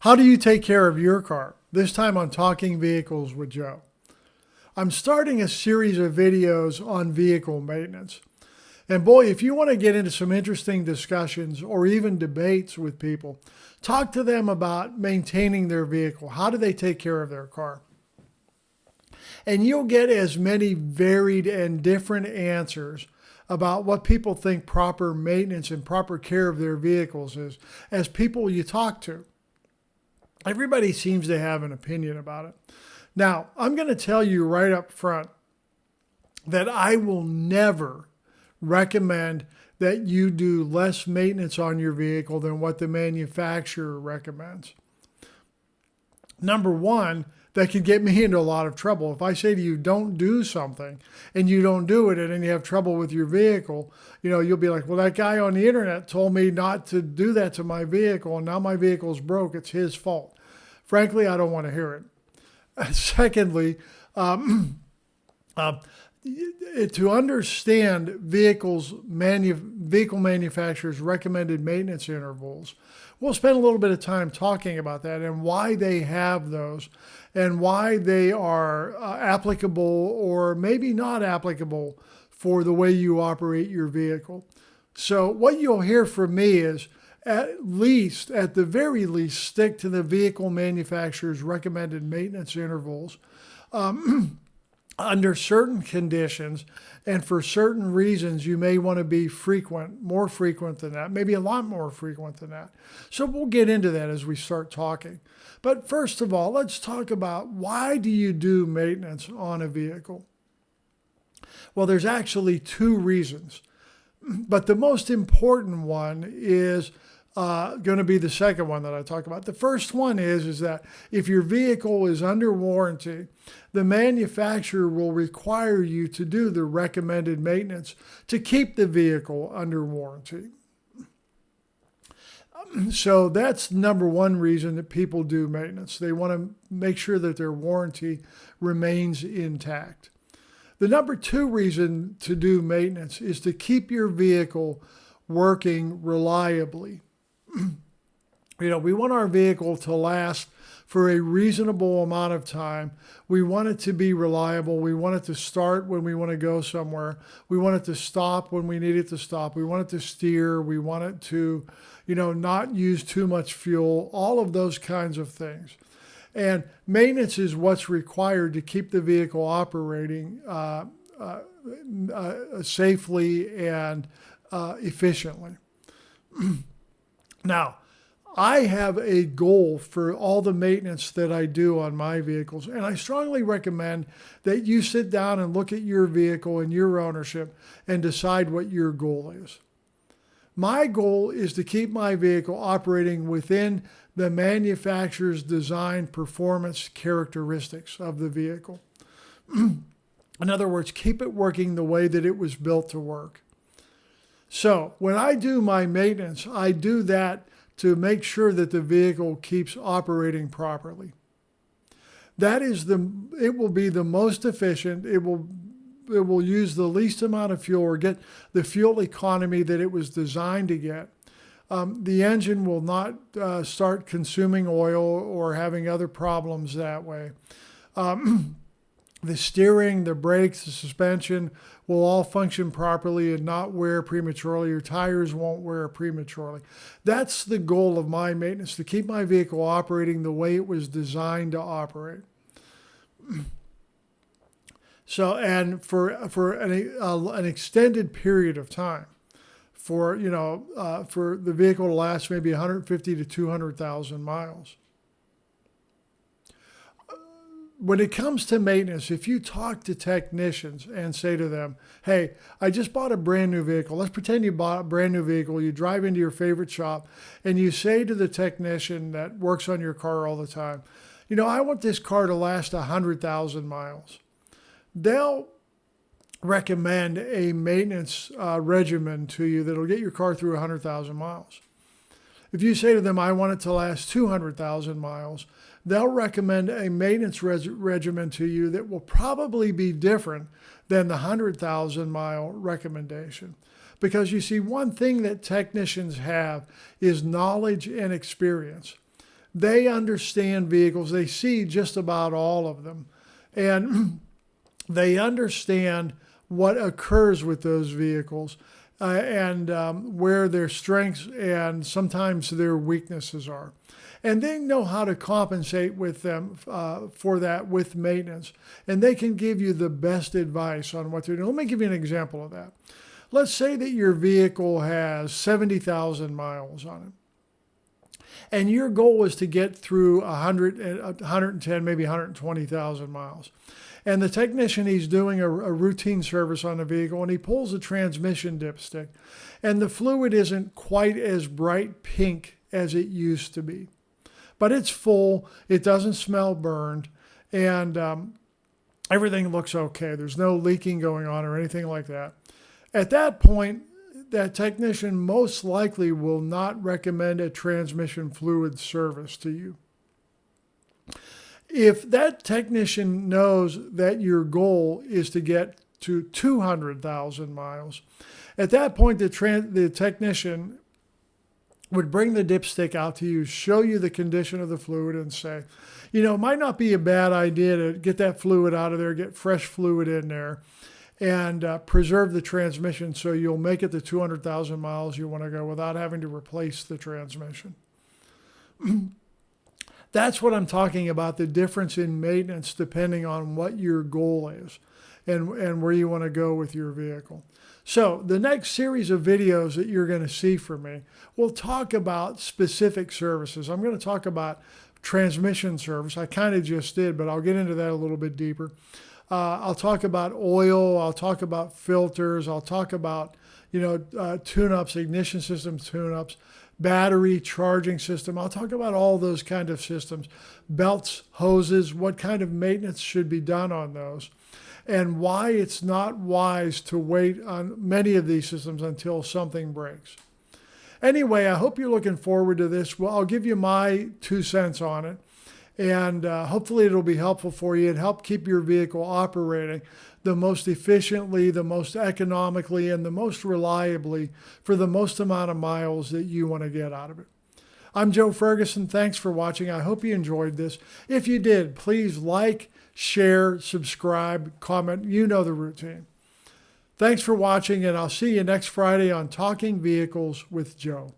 How do you take care of your car? This time on Talking Vehicles with Joe. I'm starting a series of videos on vehicle maintenance. And boy, if you want to get into some interesting discussions or even debates with people, talk to them about maintaining their vehicle. How do they take care of their car? And you'll get as many varied and different answers about what people think proper maintenance and proper care of their vehicles is as people you talk to. Everybody seems to have an opinion about it. Now, I'm going to tell you right up front that I will never recommend that you do less maintenance on your vehicle than what the manufacturer recommends. Number one, that could get me into a lot of trouble. If I say to you, don't do something, and you don't do it, and then you have trouble with your vehicle, you'll be like, well, that guy on the internet told me not to do that to my vehicle, and now my vehicle's broke. It's his fault. Frankly, I don't want to hear it. Secondly, to understand vehicle manufacturers' recommended maintenance intervals, we'll spend a little bit of time talking about that and why they have those and why they are applicable or maybe not applicable for the way you operate your vehicle. So what you'll hear from me is at the very least, stick to the vehicle manufacturer's recommended maintenance intervals. Under certain conditions and for certain reasons, you may want to be more frequent than that, maybe a lot more frequent than that. So we'll get into that as we start talking. But first of all, let's talk about why do you do maintenance on a vehicle? Well, there's actually two reasons, but the most important one is going to be the second one that I talk about. The first one is that if your vehicle is under warranty, the manufacturer will require you to do the recommended maintenance to keep the vehicle under warranty. So that's number one reason that people do maintenance. They want to make sure that their warranty remains intact. The number two reason to do maintenance is to keep your vehicle working reliably. We want our vehicle to last for a reasonable amount of time. We want it to be reliable. We want it to start when we want to go somewhere. We want it to stop when we need it to stop. We want it to steer. We want it to, not use too much fuel, all of those kinds of things. And maintenance is what's required to keep the vehicle operating safely and efficiently. Now, I have a goal for all the maintenance that I do on my vehicles, and I strongly recommend that you sit down and look at your vehicle and your ownership and decide what your goal is. My goal is to keep my vehicle operating within the manufacturer's design performance characteristics of the vehicle. In other words, keep it working the way that it was built to work. So when I do my maintenance, I do that to make sure that the vehicle keeps operating properly. It will be the most efficient. It will use the least amount of fuel or get the fuel economy that it was designed to get. The engine will not start consuming oil or having other problems that way. The steering, the brakes, the suspension will all function properly and not wear prematurely. Your tires won't wear prematurely. That's the goal of my maintenance, to keep my vehicle operating the way it was designed to operate. So, and for an extended period of time, for the vehicle to last maybe 150 to 200,000 miles. When it comes to maintenance, if you talk to technicians and say to them, hey, I just bought a brand new vehicle. Let's pretend you bought a brand new vehicle. You drive into your favorite shop and you say to the technician that works on your car all the time, I want this car to last 100,000 miles. They'll recommend a maintenance regimen to you that'll get your car through 100,000 miles. If you say to them, I want it to last 200,000 miles, they'll recommend a maintenance regimen to you that will probably be different than the 100,000 mile recommendation. Because you see, one thing that technicians have is knowledge and experience. They understand vehicles. They see just about all of them. And they understand what occurs with those vehicles and where their strengths and sometimes their weaknesses are. And they know how to compensate with them for that with maintenance. And they can give you the best advice on what to do. Let me give you an example of that. Let's say that your vehicle has 70,000 miles on it. And your goal is to get through 110, maybe 120,000 miles. And the technician, he's doing a routine service on the vehicle, and he pulls the transmission dipstick. And the fluid isn't quite as bright pink as it used to be. But it's full, it doesn't smell burned, and everything looks okay. There's no leaking going on or anything like that. At that point, that technician most likely will not recommend a transmission fluid service to you. If that technician knows that your goal is to get to 200,000 miles, at that point the technician would bring the dipstick out to you, show you the condition of the fluid, and say, you know, it might not be a bad idea to get that fluid out of there, get fresh fluid in there, and preserve the transmission so you'll make it the 200,000 miles you want to go without having to replace the transmission. That's what I'm talking about, the difference in maintenance depending on what your goal is and where you want to go with your vehicle. So the next series of videos that you're going to see from me will talk about specific services. I'm going to talk about transmission service. I kind of just did, but I'll get into that a little bit deeper. I'll talk about oil. I'll talk about filters. I'll talk about, tune-ups, ignition system tune-ups, battery charging system. I'll talk about all those kind of systems, belts, hoses, what kind of maintenance should be done on those, and why it's not wise to wait on many of these systems until something breaks. Anyway, I hope you're looking forward to this. Well, I'll give you my 2 cents on it, and hopefully it'll be helpful for you and help keep your vehicle operating the most efficiently, the most economically, and the most reliably for the most amount of miles that you want to get out of it. I'm Joe Ferguson. Thanks for watching. I hope you enjoyed this. If you did, please like, share, subscribe, comment. You know the routine. Thanks for watching, and I'll see you next Friday on Talking Vehicles with Joe.